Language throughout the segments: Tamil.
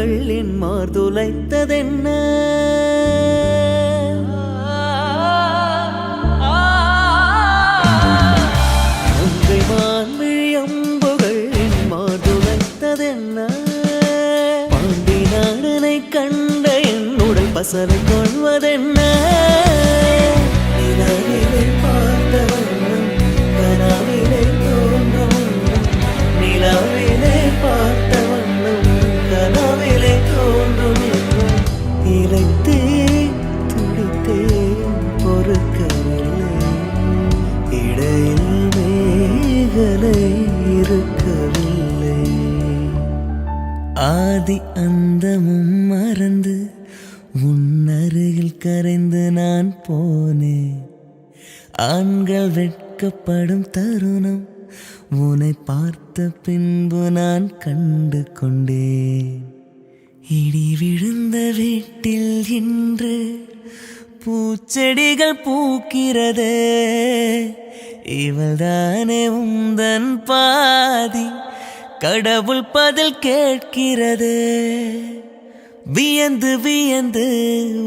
அம்புகள் என் மார்துளைத்ததென்ன அங்கை மான்மிழி அம்புகள் என் மார்துளைத்ததென்ன பாண்டி நாடனை கண்ட என் உடல் பசலை கொள்வதென்ன நிலவிலே பார்த்தவண்ணம் கனவிலே தோன்றும் நிலவிலே பார்த்தவண்ணம் கனவிலே தோன்றும் என்றும் இழைத்தேன் துடித்தேன் பொறுக்கவில்லை இடையில் மேகலை இருக்கவில்லை ஆதி அந்தமும் மறந்து உன்னருகில் கரைந்து நான் போனேன் ஆண்கள் வெட்கப்படும் தருணம் உன்னை பார்த்த பின்பு நான் கண்டு கொண்டேன் இடி விழுந்த வீட்டில் இன்று பூச்செடிகள் பூக்கிறது இவள்தானே உந்தன் பாதி கடவுள் பதில் கேட்கிறது வியந்து வியந்து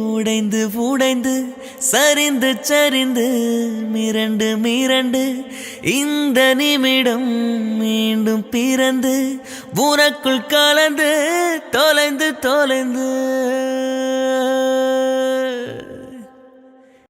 உடைந்து உடைந்து சரிந்து சரிந்து மிரண்டு மிரண்டு இந்த நிமிடம் மீண்டும் பிறந்து உனக்குள் கலந்து தொலைந்து தொலைந்து